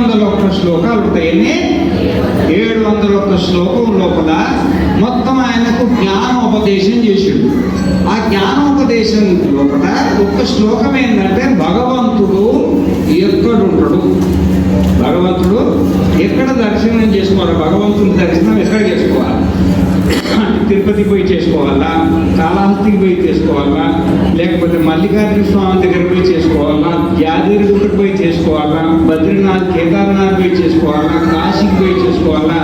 701 శ్లోకాలు ఉంటాయని 701 శ్లోకం లోపల మొత్తం ఆయనకు జ్ఞానోపదేశం చేసిండు. ఆ జ్ఞానోపదేశం లోపల ఒక్క శ్లోకం ఏంటంటే భగవంతుడు ఎక్కడుంటాడు, భగవంతుడు ఎక్కడ దర్శనం చేసుకోవాలి, భగవంతుని దర్శనం ఎక్కడ చేసుకోవాలి, తిరుపతి పోయి చేసుకోవాలా, కాళహస్తికి పోయి చేసుకోవాలా, లేకపోతే మల్లికార్జున స్వామి దగ్గర పోయి చేసుకోవాలా, యాదగిరిగుట్టకు పోయి చేసుకోవాలా, బద్రీనాథ్ కేదార్నాథ్ పోయి చేసుకోవాలా, కాశీకి పోయి చేసుకోవాలా.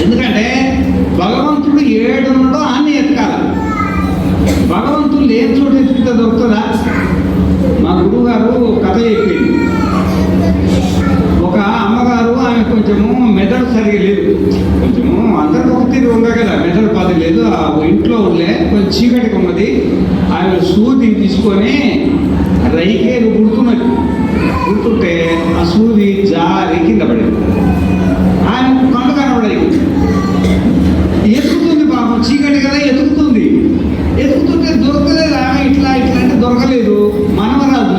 ఎందుకంటే భగవంతుడు ఏడున్నడో అన్ని ఎతకాల. భగవంతుడు లేని చోట ఎత్తుకుంటే దొరుకుతుందా? మా గురువు గారు కథ చెప్పింది. ఒక అమ్మగారు, ఆమె కొంచెము మెదడు సరిగా లేదు, కొంచెము అందరికి ఒక తీరు ఉండే కదా, మెదడు పది లేదు. ఆ ఇంట్లో ఉండే కొంచెం చీకటిగా ఉన్నది. ఆమె సూది తీసుకొని రైకేలు గుర్తుంటే ఆ సూది జారి కింద పడింది. ఆయన కళ్ళు కనబడేది, ఎతుకుతుంది పాపం, చీకటి కదా ఎతుకుతుంది. ఎతుకుతుంటే దొరకలేదు. ఆమె ఇట్లా ఇట్లా అంటే దొరకలేదు. మనవరాలు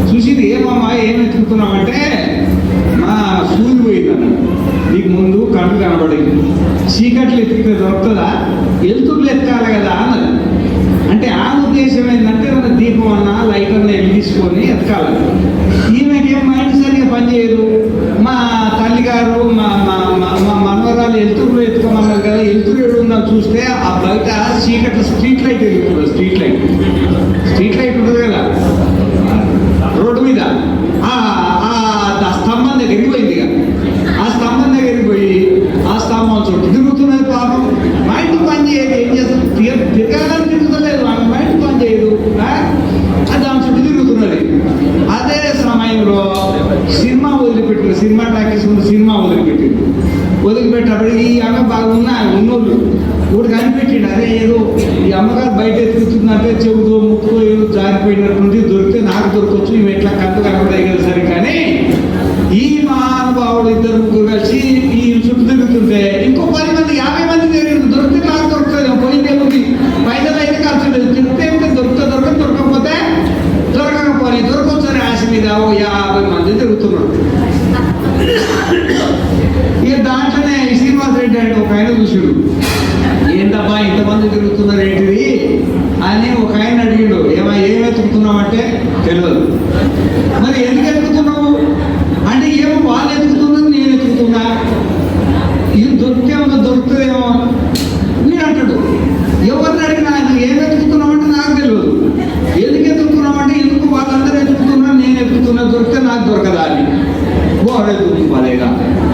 చూసింది. ఏమమ్మా ఏం ఎత్తుకుతున్నామంటే మా సూది పోయిందన్న, నీకు ముందు కళ్ళు కనబడేది, చీకట్లు ఎత్తుకుతే దొరుకుతుందా, ఎలుతుర్లు ఎత్తాలి కదా అన్నది. అంటే ఆ ఉద్దేశం ఏంటంటే మన దీపం అన్న లైట్ అన్న తీసుకొని ఎత్తుకాలి. ఈమెకేం మైండ్ సరిగా పనిచేయదు. మా తల్లిగారు మా మనవరాలు ఎలుతుర్లు ఎత్తుకోమన్నారు కదా, ఎలుతురు ఏడున్నా చూస్తే ఆ బయట చీకట్ల స్ట్రీట్ లైట్ వెళ్తుంది. స్ట్రీట్ లైట్ ఉంటుంది కదా రోడ్డు మీద, ఆ స్తంభం దగ్గరికి పోయింది. ఆ స్తంభం దగ్గరికి పోయి ఆ స్తంభం చుట్టూ తిరుగుతున్నది. పాపం మైండ్ పని చేయదు. ఏం చేస్తుంది, తిరగాలని తిరుగుతలేదు, ఆమె మైండ్ పని చేయదు. దాని చుట్టూ తిరుగుతున్నది. అదే సమయంలో సినిమా వదిలిపెట్టారు. సినిమా టాకీస్ ముందు సినిమా వదిలిపెట్టేటప్పుడు ఈ అమ్మ బాగున్నా ఉన్నోళ్ళు ఊడు కనిపెట్టిండు. అరే ఏదో ఈ అమ్మగారు బయట ఎత్తుకుతుందంటే చెబుతూ ముక్కుతో ఏదో జారిపోయినటువంటి దొరికితే నాకు దొరకవచ్చు, ఇవి ఎట్లా కళ్ళు కనబడే కదా సరే. కానీ ఈ మహానుభావుడు ఇద్దరు ముగ్గురు కలిసి ఈ చుట్టూ తిరుగుతుంటే ఇంకో 10 మంది 50 మంది దొరికితే నాకు దొరుకుతుంది. పోయిందేముంది, పైసలు అయితే ఖర్చు లేదు. తిరిగితే ఏమిటో దొరకకపోతే దొరకకపోయి దొరకవచ్చు అని ఆశ మీద 50 మంది తిరుగుతున్నారు. ఇక దాంట్లోనే శ్రీనివాస్ రెడ్డి అంటే ఒక ఆయన చూసాడు. ఏంటబ్బా ఇంతమంది తిరుగుతున్నారు ఏంటిది అని ఒక ఆయన అడిగిండు. ఏం ఎత్తుకుతున్నావు అంటే తెలియదు. మరి ఎందుకు ఎత్తుకుతున్నావు అంటే ఏమో వాళ్ళు ఎత్తుకుతున్నది నేను ఎత్తుకుతున్నా, ఇది దొరుకుతుందేమో నేను అంటాడు. ఎవరిని అడిగినా ఏం ఎత్తుకుతున్నావు అంటే నాకు తెలియదు. ఎందుకు ఎత్తుకుతున్నావు అంటే ఎందుకు వాళ్ళందరూ ఎత్తుకుతున్నా, నేను ఎత్తుకుతున్నా, దొరికితే నాకు దొరకదా అని వాడు ఎత్తుకుపోలేగా.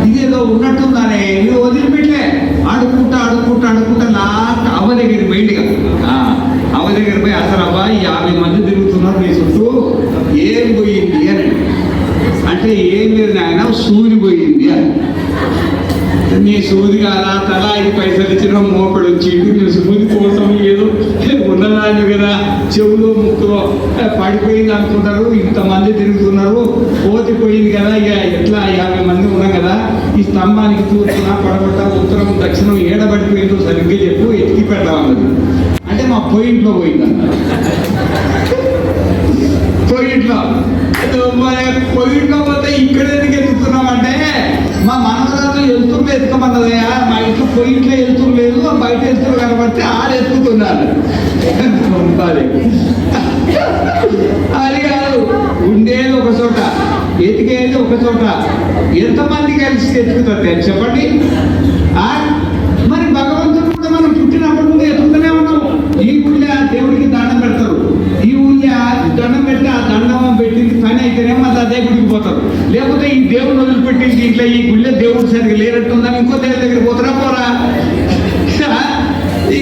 ఇదేదో ఉన్నట్టుందానే ఇది వదిలిపెట్టలే. అడుక్కుంటా లాస్ట్ అవ్వ దగ్గరికి పోయిందిగా. అవ్వ దగ్గర పోయి అసలు అబ్బా 50 మంది తిరుగుతున్నారు నీ చుట్టూ, ఏం పోయింది అని అంటే ఏం లేదు నాయన, సూది పోయింది అని. నీ సూది కాదా, తలా 5 పైసలు ఇచ్చిన మోపడు వచ్చిండు, నీ సూది కోసం ఏదో ఉన్నదాన్ని కదా, చెవులో ముక్కులో పడిపోయింది అనుకుంటారు. ఇంతమంది తిరుగుతున్నారు, పోయింది కదా, ఇక ఎట్లా 50 మంది ఉన్నాం కదా, ఈ స్తంభానికి తూర్పున పడగొట్ట ఉత్తరం దక్షిణం ఏడబడిపోయిందో సరిగ్గా చెప్పు, ఎత్తికి పెడతామన్నది. అంటే మా పొయింట్లో పోయిందన్న. పొయింట్లో పోతే ఇక్కడ ఎందుకు ఎత్తుతున్నామంటే మా మనవరాలు ఎలుతుర్లు ఎత్తుకోమన్నదయా, మా ఇంట్లో పొయింట్లో ఎలుతురు లేదు, బయట ఎలుతురు కనబడితే ఆడు ఎత్తుకుతున్నారు. అది కాదు, ఉండేది ఒక చోట, ఎతికేది ఒక చోట. ఎంతమంది కలిసి ఎత్తుకుతారు చెప్పండి. మరి భగవంతుడు కూడా మనం పుట్టినప్పటి నుండి ఎత్తుకుతూనే ఉన్నాం. ఈ ఊళ్ళో దేవుడికి దండం పెడతారు, ఈ ఊళ్ళో దండం పెట్టి ఆ దండం పెట్టింది పని అయితేనేమో అది అదే గుడికి పోతారు. లేకపోతే ఈ దేవుడు వదిలిపెట్టింది ఇంట్లో ఈ గుళ్ళో దేవుడు సరిగ్గా లేనట్టుందని ఇంకో దేవుడి దగ్గర పోతారా పోరా. ఈ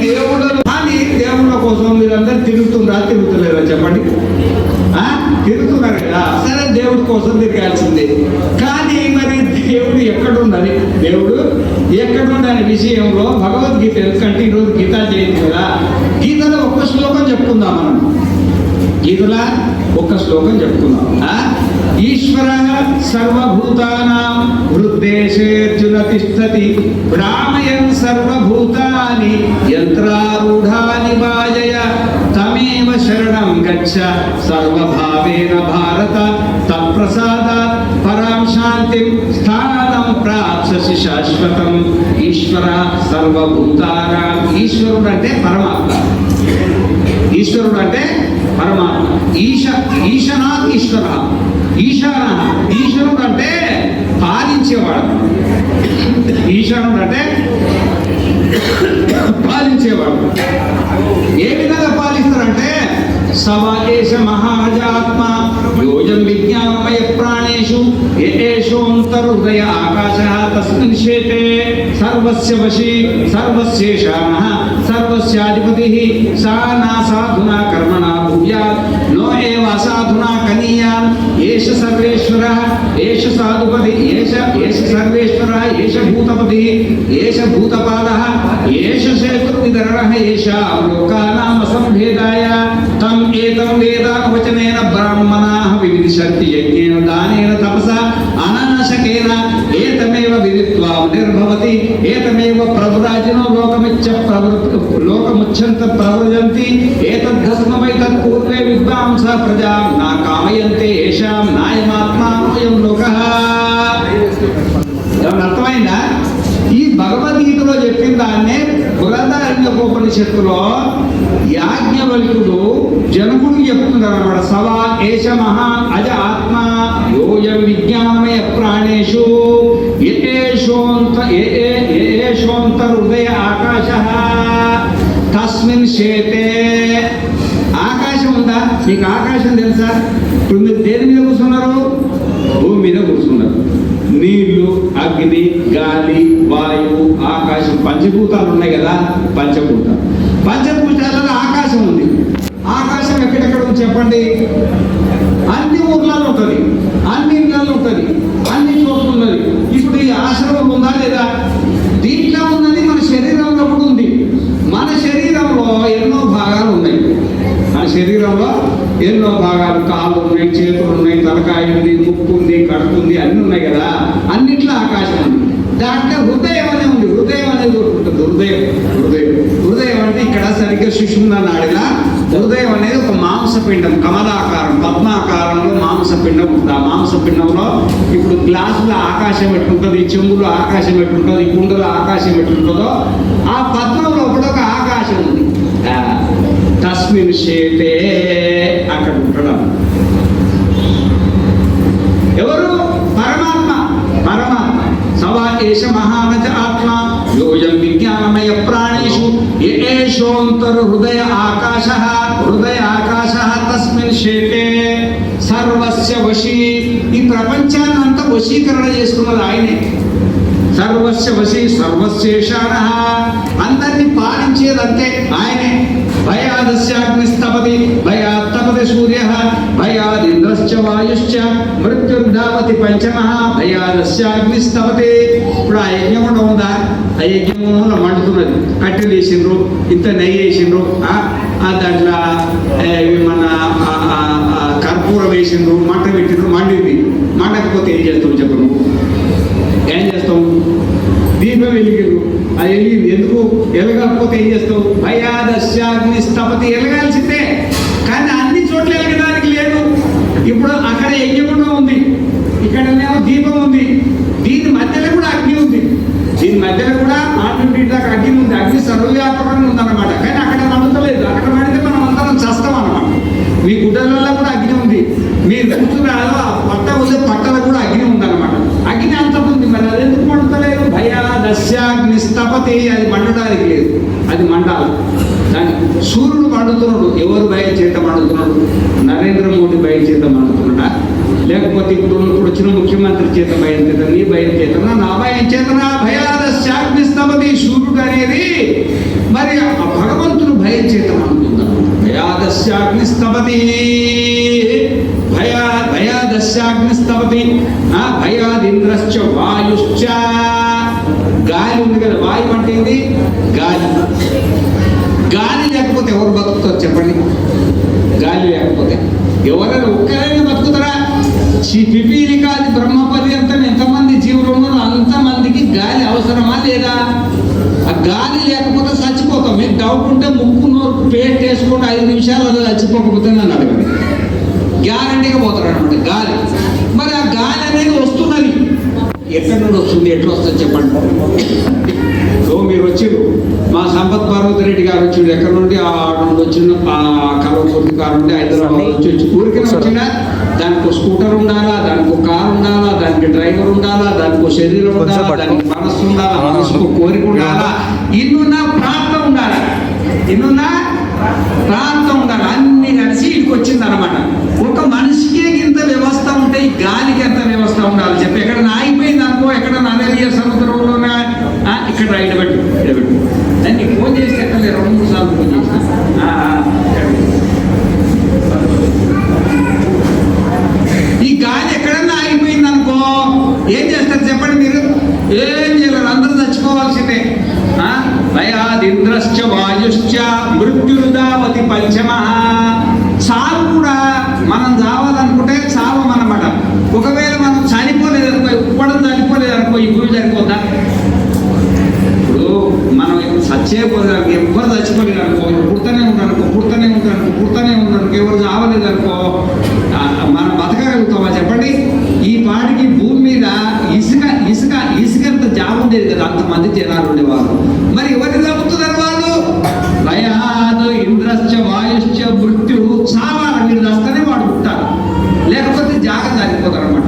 దేవుడు కానీ దేవుళ్ళ కోసం మీరందరూ తిరుగుతలేరా చెప్పండి. తిరుగుతున్నారు కదా, సరే దేవుడి కోసం తిరగాల్సిందే. కానీ మరి దేవుడు ఎక్కడుందని, దేవుడు ఎక్కడుందనే విషయంలో భగవద్గీత, ఎందుకంటే ఈరోజు గీతా జయంతి కదా, గీతలో ఒక్క శ్లోకం చెప్పుకుందాం. మనం గీతలో ఒక్క శ్లోకం చెప్పుకుందాం. ఈశ్వర సర్వభూతానాం హృద్దేశేర్జున తిష్టతి భ్రామయన్ సర్వభూతాని యంత్రారూఢాని భాజయ తమేవ శరణం గచ్చ సర్వభావేన భారత తత్ప్రసాదాత్ పరాం శాంతిం స్థానం ప్రాప్స్యసి శాశ్వతం. ఈశ్వర సర్వభూతానాం, ఈశ్వరుడు అంటే పరమాత్మ, ఈశ్వరుడు అంటే పరమాత్మ. ఈశనాత్ ఈశ్వర, ఈశాన, ఈశ్వరుడు అంటే పాలించేవాడు, ఈశానుడు అంటే పాలించేవాడు. ఏ విధంగా పాలిస్తారంటే సవాయేష మహాజాత్మ యోజం విజ్ఞానమయ ప్రాణేషు ఏషోంతరుదయ ఆకాశః తస్మిన్ శ్వేతే సర్వస్య వశీ సర్వస్యేషానః సర్వస్యాధిపతిః సా నా సాధునా కర్మణా భూయాత్ నో ఏవ అసాధునా కనీయాన్ ఏష సర్వేశ్వరః ఏష సాధుపతి ఏష సర్వేశ్వరः ఏష భూతపతిః ఏష భూతపాదः ఏష శేతృవిదరణః ఏష లోకానాం అసంభేదాయ తం ఏతం వేదావచనేన బ్రాహ్మణాః వివిదిశంతి యజ్ఞేన దానేన తపసా అనాశకేన ఏతమేవ విదిత్వా నిర్భవతి ఏతమేవ ప్రభురాజినో లోకముచ్ఛంత ప్రవ్రజంతి ఏతద్ధస్మమైతత్ పూర్వే విద్వాంసः ప్రజాం నా కామయంతే ఏషాం నాయమాత్మానోయం లోకః. ఏమన్నా అర్థమైందా? ఈ భగవద్గీతలో చెప్పిన దాన్నే బృహదారణ్యోపనిషత్తులో యాజ్ఞవల్కుడు జనకుడు చెప్తున్నారు అన్నమాట. సవా ఏష మహాన్ అజ ఆత్మ యోయం విజ్ఞానమయ ప్రాణేషు ఏషోంత హృదయ ఆకాశః తస్మిన్ శ్వేతే. ఆకాశం ఉందా? మీకు ఆకాశం తెలుసా? ఇప్పుడు మీరు దేని మీద కూర్చున్నారు? భూమి మీద కూర్చున్నారు. నీళ్లు, అగ్ని, గాలి, వాయువు, ఆకాశం, పంచభూతాలు ఉన్నాయి కదా. పంచభూతాలలో ఆకాశం ఉంది. ఆకాశం ఎక్కడెక్కడ ఉంది చెప్పండి? అన్ని ఊర్లలో ఉంటుంది, అన్ని ఇళ్ళల్లో ఉంటుంది, అన్ని చోట్ల ఉన్నది. ఇప్పుడు ఈ ఆశ్రమం ఉందా లేదా? దీంట్లో ఉన్నది మన శరీరంలో కూడా ఉంది. మన శరీరంలో ఎన్నో భాగాలు ఉన్నాయి. మన శరీరంలో ఎన్నో భాగాలు, కాళ్ళు ఉన్నాయి, చేతులు ఉన్నాయి, తలకాయ ఉంది, ముక్కు ఉంది, కడుపు ఉంది, అన్ని ఉన్నాయి కదా. అన్నిట్లో ఆకాశం ఉంది. దాంట్లో హృదయం అనే ఉంది. హృదయం అనేది ఉంటుంది. హృదయం అంటే ఇక్కడ సరిగ్గా సుషుమ్నా నాడిలా హృదయం అనేది ఒక మాంసపిండం, కమలాకారం, పద్మాకారంలో మాంసపిండం ఉంటుంది. ఆ మాంసపిండంలో ఇప్పుడు గ్లాసులో ఆకాశం ఎట్లుంటుంది, చెంబులో ఆకాశం ఎట్లుంటుంది, కుండలో ఆకాశం ఎట్లుంటుందో ఆ పద్మంలో కూడా ఒక ఆకాశం ఉంది. తస్మిన్ శ్వేతే అక్కడ ఉండడం ఎవరు? పరమాత్మ. సవా ఏష మహానజ ఆత్మ యోయం విజ్ఞానమయ ప్రాణేషు ఏషోంతర హృదయ ఆకాశః తస్మిన్ శ్వేతే సర్వస్య వశీ. ఈ ప్రపంచాన్ని అంతా వశీకరణ చేసుకున్నది ఆయనే. సర్వస్య వశీ సర్వస్యేషానః, అందరినీ పాలించేదంతే ఆయనే. భయాదస్యాగ్నిస్తపతి భయాత్తపతి సూర్యః భయాదింద్రశ్చ వాయుశ్చ మృత్యుర్ధావతి పంచమః భయాదస్యాగ్నిస్తపతి. ఇప్పుడు ఆ యజ్ఞం ఉందా? ఆ యజ్ఞంలో మండుతున్నది. కట్టెలు వేసిండ్రు, ఇంత నెయ్యి వేసిండ్రు, దాంట్లో మన కర్పూరం వేసిండ్రు, మంట పెట్టిండ్రు, మండింది. మండకపోతే ఏం చేస్తావు చెప్పు? నువ్వు ఏం చేస్తావు? దీపం వెలిగిండ్రు, అది వెలిగింది. ఎందుకు? ఎలగకపోతే ఏం చేస్తావు? భయాదస్యాగ్ని స్థపతి. ఎలగాల్సిందే, కానీ అన్ని చోట్ల ఎలగడానికి లేదు. ఇప్పుడు అక్కడ యజ్ఞగుండం ఉంది, ఇక్కడనేమో దీపం ఉంది, దీని మధ్యలో కూడా అగ్ని ఉంది. దీని మధ్యలో కూడా దాకా అగ్ని ఉంది. అగ్ని సర్వవ్యాపకంగా ఉందన్నమాట. కానీ అక్కడ మండుతలేదు. అక్కడ మండితే మనం అందరం చస్తాం అన్నమాట. మీ గుడ్డలలో కూడా అగ్ని ఉంది. మీరు కూర్చున్నారో ఆ పట్ట ఉంది, పట్టలో కూడా అగ్ని ఉందన్నమాట. అగ్ని అంత ఉంది, మరి అది ఎందుకు మండుతలేదు? భయాదస్యాగ్ని స్థపతి. అది మండడానికి లేదు, అది మండాలి. దాన్ని సూర్యుడు మండుతున్నాడు. ఎవరు భయం చేత మండుతున్నాడు? నరేంద్ర మోడీ భయం చేత మండుతున్నాడా? లేకపోతే ఇప్పుడు వచ్చిన ముఖ్యమంత్రి చేత భయం చేత, నీ భయం చేతనా, నా భయం చేతనా? భయాదస్యాగ్ని స్థపతి. సూర్యుడు అనేది మరి ఆ భగవంతుడు భయం చేత మండుతున్నాడు. భయాదస్యాగ్ని స్థపతి. భయాదస్యాగ్నిస్తవతి భయాదింద్రశ్చ వాయుశ్చ. గాలి ఉంది కదా, వాయువు అంటే ఏంది? గాలి. గాలి లేకపోతే ఎవరు బతుకుతారు చెప్పండి? గాలి లేకపోతే ఎవరైనా ఒక్కరైనా బతుకుతారా? పిపీలికాది బ్రహ్మ పర్యంతం ఎంతమంది జీవులు ఉన్నారో అంతమందికి గాలి అవసరమా లేదా? ఆ గాలి లేకపోతే చచ్చిపోతాం. మీకు డౌట్ ఉంటే ముక్కు నోరు పేస్ట్ వేసుకుంటే 5 నిమిషాలలో చచ్చిపోతాం. చచ్చిపోకపోతే నన్ను అడగండి, గ్యారంటీగా పోతారు అనమాట గాలి. మరి ఆ గాలి అనేది వస్తున్నది, ఎక్కడి నుండి వస్తుంది, ఎట్లా వస్తుంది చెప్పండి. సో మీరు వచ్చిండు, మా సంపత్ పార్వతి రెడ్డి గారు వచ్చిండు, ఎక్కడి నుండి ఆ నుండి వచ్చిండు, ఆ కల్వకుర్తి కారు నుండి హైదరాబాద్ వచ్చి ఊరికే వచ్చినా దానికి ఒక స్కూటర్ ఉండాలా, దానికి ఒక కారు ఉండాలా, దానికి డ్రైవర్ ఉండాలా, దానికి ఒక శరీరం ఉండాలా, దానికి మనస్సు ఉండాలా, మనసుకు కోరిక ఉండాలా, ఇన్నున్న ప్రాంతం ఉండాలి, ఇన్నున్న ప్రాంతం ఉండాలి, అన్ని కలిసి ఇక్కడికి వచ్చింది అనమాట. ఒక మనిషికి ఇంత వ్యవస్థ ఉంటే ఈ గాలికి ఎంత వ్యవస్థ ఉండాలి చెప్పి. ఎక్కడ ఆగిపోయింది అనుకో, ఎక్కడ నదరియా సముద్రంలోనే ఇక్కడ ఇడబెట్టు ఇడబెట్టు దాన్ని ఫోన్ చేసి ఎక్కడ 2-3 సార్లు ఫోన్ చేసిన. ఈ గాలి ఎక్కడన్నా ఆగిపోయింది అనుకో ఏం చేస్తారు చెప్పండి మీరు? ఏం చేయలేరు, అందరూ చచ్చిపోవాల్సిందే. భయాదింద్రశ్చ వాయుశ్చ మృత్యురుదావతి పంచమ. సావు కూడా మనం చావాలనుకుంటే చావమన్నమాట. ఒకవేళ మనం చనిపోలేదనుకో, ఇప్పడం చనిపోలేదనుకో ఈ భూమి సరిపోద్దా? ఇప్పుడు మనం చచ్చేపోలేదనుకో, ఎవ్వరు చచ్చిపోలేదనుకో, పుడుతూనే ఉంటారనుకో, పుడుతూనే ఉంటారనుకో, పుడుతూనే ఉంటారనుకో, ఎవరు చావలేదనుకో మనం బతకగలుగుతామా చెప్పండి? ఈ పాటికి భూమి మీద ఇసుక ఇసుక ఇసుకంత జాబ్ ఉండేది కదా, అంతమంది జనాలు ఉండేవారు. మరి ఎవరిని చంపుతున్నారు వాళ్ళు? భయాదు ఇంద్రశ్చ వాయుశ్చ మృత్యు. చావాలి, మీరు చస్తేనే వాడు పుట్టాలి, లేకపోతే జాగ్రత్త సరిపోతారు అనమాట.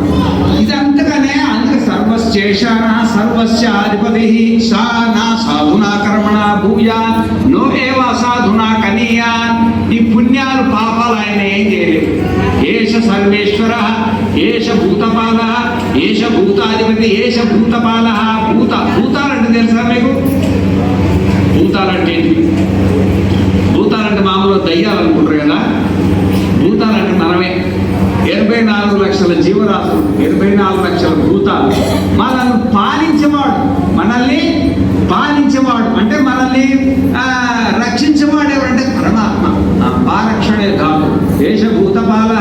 ఇది అంతగానే అందుకే సర్వశేషాన సర్వస్యాధిపతి సా నా సాధునా కర్మణ భూయాన్ నో ఏవ సాధునా కనీయాన్. ఈ పుణ్యాలు పాపాలు ఆయన ఏం చేయలేవు. ఏష సర్వేశ్వర ఏష భూతపాల ఏష భూతాధిపతి ఏష భూతపాల. భూతాలంటే తెలుసా మీకు? భూతాలంటే ఏంటి? భూతాలంటే మామూలుగా దయ్యాలు అనుకుంటారు కదా. భూతాలంటే మనమే. 84 లక్షల జీవరాశులు, 84 లక్షల భూతాలు. మనల్ని పాలించేవాడు, మనల్ని పాలించేవాడు అంటే మనల్ని రక్షించేవాడు ఎవరంటే పరమాత్మ. ఆ రక్షణే కాదు. ఏష భూతపాల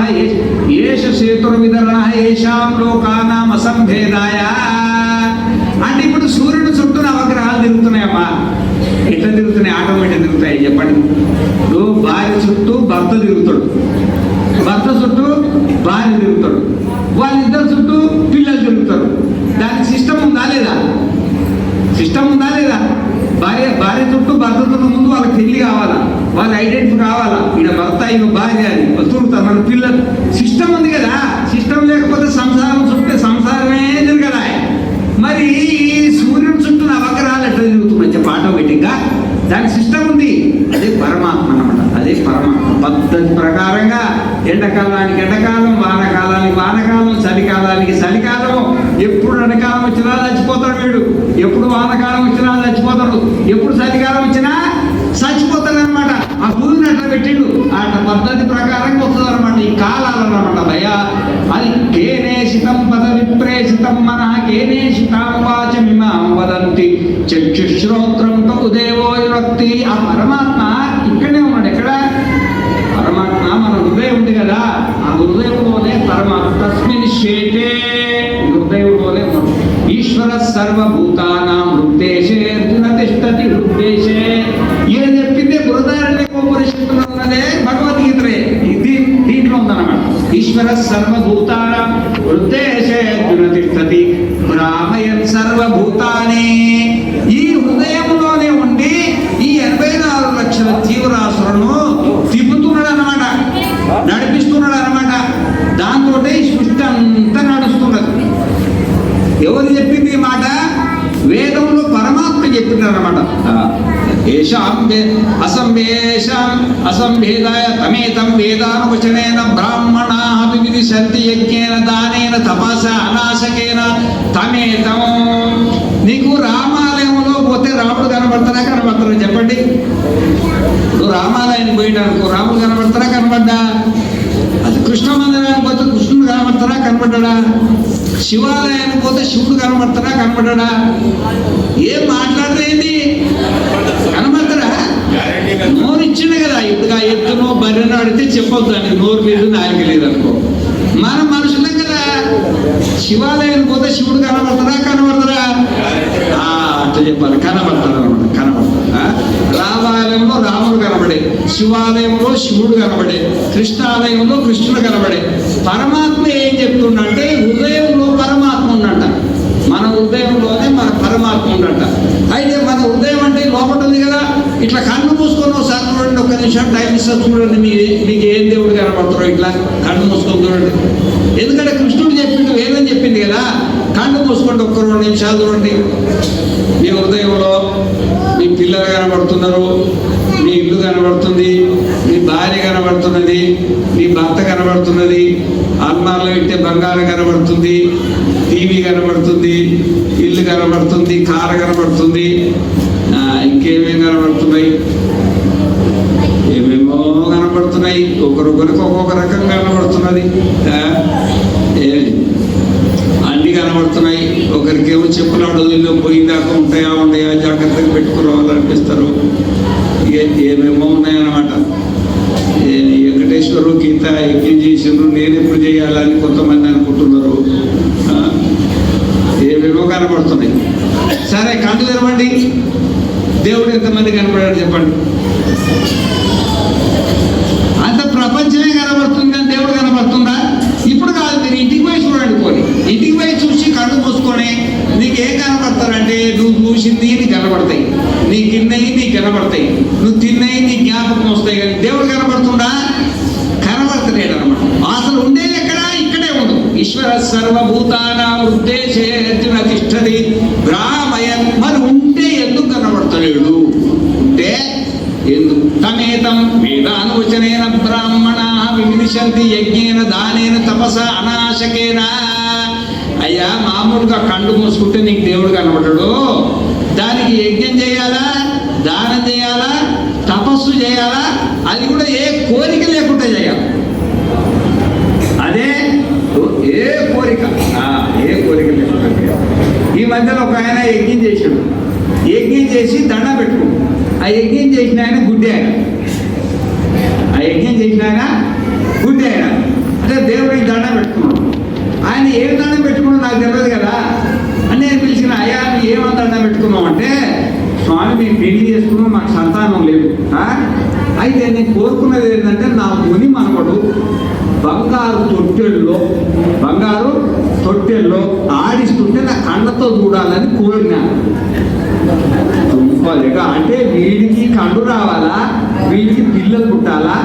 ఏష సేతుర్విదరణ ఏషాం లోకానాం అసంభేదాయ. అంటే ఇప్పుడు సూర్యుడు చుట్టూ నవగ్రహాలు తిరుగుతున్నాయమ్మా. ఎట్లా తిరుగుతున్నాయి? ఆటోమేటిక్ తిరుగుతాయి చెప్పండి. ఇప్పుడు భార్య చుట్టూ భర్త తిరుగుతాడు, భర్త చుట్టూ భార్య తిరుగుతాడు, వాళ్ళిద్దరు చుట్టూ పిల్లలు తిరుగుతారు. దానికి సిస్టమ్ ఉందా లేదా? సిస్టమ్ ఉందా లేదా? భార్య చుట్టూ భర్త చుట్టూ ముందు వాళ్ళకి పెళ్లి కావాలా, వాళ్ళ ఐడెంటిటీ కావాలా, ఈయన భర్త ఈయన భార్య అని తిరుగుతారు. మన పిల్లలు సిస్టమ్ ఉంది కదా. సిస్టమ్ లేకపోతే సంసారం చుట్టే సంసారమే తిరగదా. మరి సూర్యుడు చుట్టూ నవగ్రహాలు ఎట్లా తిరుగుతున్నాయి చెప్పి ఆటోమేటిక్గా? దానికి సిస్టమ్ ఉంది. అదే పరమాత్మ అన్నమాట. అదే పరమాత్మ పద్ధతి ప్రకారంగా ఎండాకాలానికి ఎండాకాలం, వానకాలానికి వానకాలం, చలికాలానికి చలికాలం. ఎప్పుడు ఎండాకాలం వచ్చినా చచ్చిపోతాడు వీడు, ఎప్పుడు వానకాలం వచ్చినా చచ్చిపోతాడు, ఎప్పుడు చలికాలం వచ్చినా చచ్చిపోతాడు అనమాట. ఆ భూమిని అట్లా పెట్టిండు. అట్లా పద్ధతి ప్రకారంగా వస్తుంది అనమాట ఈ కాలాలు అన్నమాట. భయ అది కేనేషితం పద విప్రేషితం మన కేనేషితాం వాచమిమాం వదంతి చక్షుశ్రోత్రం ఉదేవో విరక్తి. ఆ పరమాత్మ ఇక్కడే ఉన్నాడు. ఎక్కడ? పరమాత్మ మన హృదయం ఉంది కదా, ఆ హృదయంలోనే పరమాత్మ. తస్మిన్ శేతే, హృదయంలోనే ఈశ్వర సర్వభూతానాం హృద్దేశే అర్జున తిష్టతి హృద్దేశే. ఏం చెప్పింది? బృహదారణ్యకోపనిషత్తులో ఉన్నదే భగవద్గీతలే. దీంట్లో ఉందన్నమాట. ఈశ్వర సర్వభూతానాం హృద్దేశే అర్జున తిష్టతి భ్రామయన్ సర్వభూతాని. ఈ హృదయంలోనే ఉండి ఈ 84 లక్షల జీవరాశులను తిప్పుతున్నాడు అన్నమాట, నడిపిస్తున్నాడు అన్నమాట. దాంతో ఈ సృష్టి అంతా నడుస్తున్నది. ఎవరు చెప్పింది ఈ మాట? వేదంలో పరమాత్మ చెప్తున్నారు అన్నమాట. అసంభేదాయ తమేతం వేదానువచనేన బ్రాహ్మణాః వివిదిశంతి యజ్ఞేన దానేన తపస అనాశకేన తమేతం. నీకు రామాలయంలో పోతే రాముడు కనబడతారా కనబడతారా చెప్పండి? ఇప్పుడు రామాలయానికి పోయినానుకో రాముడు కనబడతారా కనబడ్డా? అది కృష్ణ మందిరానికి పోతే కృష్ణుడు కనబడతారా కనబడ్డా? శివాలయానికి పోతే శివుడు కనబడతారా కనబడ్డా? ఏం మాట్లాడరేంది? కనబడతారా? నోరు ఇచ్చిండే కదా. ఇప్పుడు ఆ ఎత్తునో బర్రెనో అడిగితే చెప్పొద్దు అని, నోరు లేదు నాయక లేదు అనుకో. మన మనుషులం కదా. శివాలయానికి పోతే శివుడు కనబడతారా కనబడతారా? అట్లా చెప్పాలి. కనబడతారు అనమాట, కనబడతారా? రామాలయంలో రాముడు కనబడతారు. కనబడే, శివాలయంలో శివుడు కనబడే, కృష్ణాలయంలో కృష్ణుడు కనబడే. పరమాత్మ ఏం చెప్తుండంటే హృదయంలో పరమాత్మ ఉండంట. మన హృదయంలోనే మన పరమాత్మ ఉండంట. అయితే మన హృదయం అంటే లోపల ఉంది కదా, ఇట్లా కన్ను మూసుకొని ఒకసారి చూడండి, ఒక్క నిమిషం టైం ఇస్తా చూడండి, మీకు ఏం దేవుడు కనబడతారో ఇట్లా కన్ను మూసుకొని చూడండి. ఎందుకంటే కృష్ణుడు చెప్పిండు, వేదం చెప్పింది కదా, కన్ను మూసుకోండి, ఒక్క 2 నిమిషాలు చూడండి. మీ హృదయంలో మీ పిల్లలు కనబడుతున్నారు, మీ ఇల్లు కనబడుతుంది, మీ భార్య కనబడుతున్నది, మీ భర్త కనబడుతున్నది, అల్మార్లో పెట్టే బంగారం కనబడుతుంది, టీవీ కనబడుతుంది, ఇల్లు కనబడుతుంది, కారు కనబడుతుంది, ఇంకేమేమి కనబడుతున్నాయి, ఏమేమో కనబడుతున్నాయి. ఒకరొకరికి ఒక్కొక్క రకంగా కనబడుతున్నది, అన్ని కనబడుతున్నాయి. ఒకరికేమో చెప్పులు అడుగుల్లో పోయిందాకా ఉంటాయా ఉండయా జాగ్రత్తగా పెట్టుకురావాలనిపిస్తారు. ఏమేమో ఉన్నాయన్నమాట. వెంకటేశ్వరు గీత యజ్ఞం చేసిండ్రు, నేను ఎప్పుడు చేయాలని కొంతమంది అనుకుంటున్నారు. ఏమేమో కనబడుతున్నాయి. సరే, కళ్ళు తెరవండి. దేవుడు ఎంతమంది కనబడాడు చెప్పండి? అంత ప్రపంచమే కనబడుతుంది కానీ దేవుడు కనబడుతుందా? ఇప్పుడు కాదు, మీరు ఇంటికి పోయి చూడండి. పోనీ ఇంటికి పోయి చూసి కళ్ళు మూసుకొని నీకు ఏం కనబడతారంటే, నువ్వు చూసింది నీకు కనబడతాయి, నీకు తిన్నవి నీకు కనబడతాయి, నువ్వు తిన్నవి నీ జ్ఞాపకం వస్తాయి. కానీ దేవుడు కనబడుతుందా? కనబడతలేడు అనమాట. అసలు ఉండేది ఎక్కడ? ఇక్కడే ఉండదు. ఈశ్వర సర్వభూతానాం ఉద్దేశే అర్జున తిష్టది బ్రాహ్మయన్. మరి ఉంటే ఎందుకు కనబడతలేడు? ఉంటే ఎందుకు? తమేతం వేదానువచనేన బ్రాహ్మణ విమిదిశంతి యజ్ఞేన దానేన తపస అనాశకేన. అయ్యా, మామూలుగా కళ్ళు మూసుకుంటే నీకు దేవుడు కనబడడు. దానికి యజ్ఞం చేయాలా, దానం చేయాలా, తపస్సు చేయాలా, అది కూడా ఏ కోరిక లేకుండా చేయాలి. అదే ఏ కోరిక లేకుండా. ఈ మధ్యలో ఒక ఆయన యజ్ఞం చేశాడు. యజ్ఞం చేసి దండ పెట్టుకో. ఆ యజ్ఞం చేసిన ఆయన గుడ్డి ఆయన. ఆ యజ్ఞం చేసిన ఆయన గుడ్డి ఆయన అంటే దేవుడికి దండ పెట్టుకున్నాడు. ఆయన ఏ దండం పెట్టుకున్నాడు నాకు తెలియదు కదా అని నేను పిలిచిన, అయ్యా నువ్వు ఏమని దండం పెట్టుకున్నావు అంటే, స్వామి మేము పెళ్లి చేసుకున్నాం, మాకు సంతానం లేదు. అయితే నేను కోరుకున్నది ఏంటంటే, నా ముని మనవడు బంగారు తొట్టెల్లో ఆడిస్తుంటే నా కళ్ళతో చూడాలని కోరినాను. అంటే వీడికి కళ్ళు రావాలా, వీడికి పిల్లలు పుట్టాలా,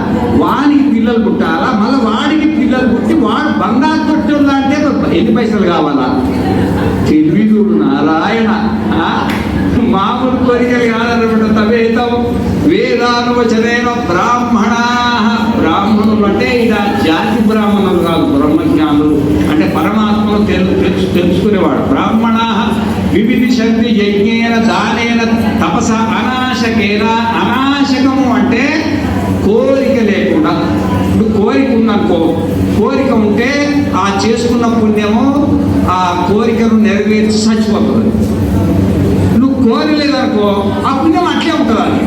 వానికి పిల్లలు పుట్టాలా, మళ్ళీ వాడికి పిల్లలు పుట్టి వాడు బంగారు తొట్టెల్లో అంటే ఎన్ని పైసలు కావాలా? తెలివిదుడు నారాయణ. మామూలు కోరికలు కాదన్నమాట. తవేతం వేదానువచనేన బ్రాహ్మణ. బ్రాహ్మణులు అంటే ఇలా జాతి బ్రాహ్మణులు కాదు, బ్రహ్మజ్ఞానులు అంటే పరమాత్మను తెలుసుకునేవాడు. బ్రాహ్మణ వివిధిశంతి యజ్ఞేన దానేన తపస అనాశకేన. అనాశకము అంటే కోరిక లేకుండా. ఇప్పుడు కోరిక ఉందనుకో, కోరిక ఉంటే ఆ చేసుకున్న పుణ్యము ఆ కోరికను నెరవేర్చి చచ్చిపోతుంది. నువ్వు కోరలేదనుకో, ఆ పుణ్యం అట్లే ఉంటుంది. అది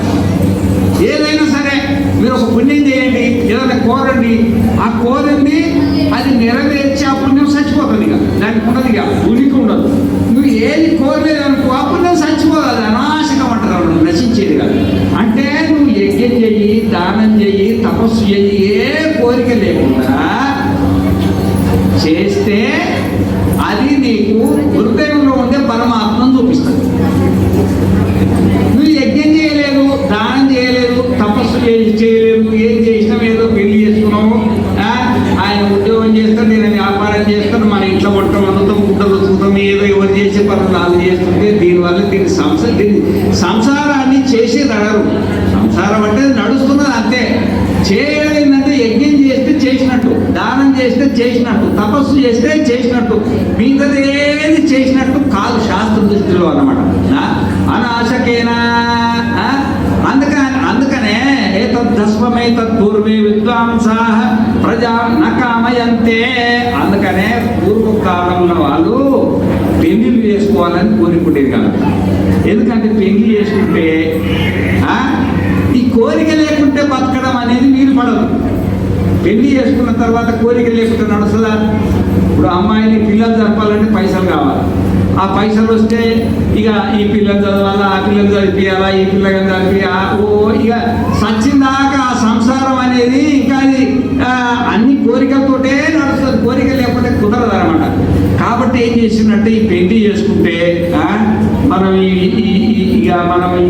ఏదైనా సరే మీరు ఒక పుణ్యం చేయండి, ఏదైనా కోరండి, ఆ కోరండి అది నెరవేర్చి ఆ పుణ్యం చచ్చిపోతుంది. ఇక దానికి ఉన్నది, ఇక ఉనికి ఉండదు. నువ్వు ఏది కోరలేదనుకో, ఆ పుణ్యం చచ్చిపోదు. అది అనాశకం అంటారు, నశించేది కాదు. అంటే నువ్వు యజ్ఞం చెయ్యి, దానం చెయ్యి, తపస్సు చెయ్యి, ఏ కోరిక లేకుండా చేస్తే అది నీకు హృదయంలో ఉండే పరమాత్మను చూపిస్తుంది. నువ్వు యజ్ఞం చేయలేదు, దానం చేయలేదు, తపస్సు చేయలేదు, ఏం చేసినావు, ఏదో పెళ్లి చేసుకున్నావు, ఆయన ఉద్యోగం చేస్తాడు, నేను వ్యాపారం చేస్తాను, మన ఇంట్లో వంట వండుతాం, గుడ్డలు ఉతుకుతాం, ఏదో ఎవరు చేసే పనులు వాళ్ళు చేస్తుంటే దీనివల్ల దీని సంసారాన్ని చేసి నడరు. సంసారం అంటే నడుస్తున్నది అంతే. చేయడం ఏంటంటే యజ్ఞం చేస్తే చేసినట్టు, దానం చేస్తే చేసినట్టు, తపస్సు చేస్తే చేసినట్టు, మిగతాదేది చేసినట్టు కాదు శాస్త్ర దృష్టిలో అన్నమాట. అనాశకేనా. అందుకనే ఏతద్ధస్వమే తత్పూర్వే విద్వాంసాః ప్రజా నకామయంతే. అందుకనే పూర్వకాలంలో వాళ్ళు పెళ్లిళ్ళు చేసుకోవాలని కోరుకుంటేది కాదు. ఎందుకంటే పెళ్లి చేసుకుంటే ఈ కోరిక లేకుంటే బతకడం అనేది వీలు పడదు. పెళ్లి చేసుకున్న తర్వాత కోరిక లేకుంటే నడుస్తుందా? ఇప్పుడు అమ్మాయిని పిల్లలు జరపాలంటే పైసలు కావాలి, ఆ పైసలు వస్తే ఇక ఈ పిల్లలు చదవాలా, ఆ పిల్లలు చదివియాలా, ఈ పిల్లలు చదివియా, ఇక సచ్చిందాకా ఆ సంసారం అనేది ఇంకా అది అన్ని కోరికలతోటే నడుస్తుంది. కోరిక లేకపోతే కుదరదు అనమాట. కాబట్టి ఏం చేసినట్టే ఈ పెళ్లి చేసుకుంటే మనం ఇక మనం ఈ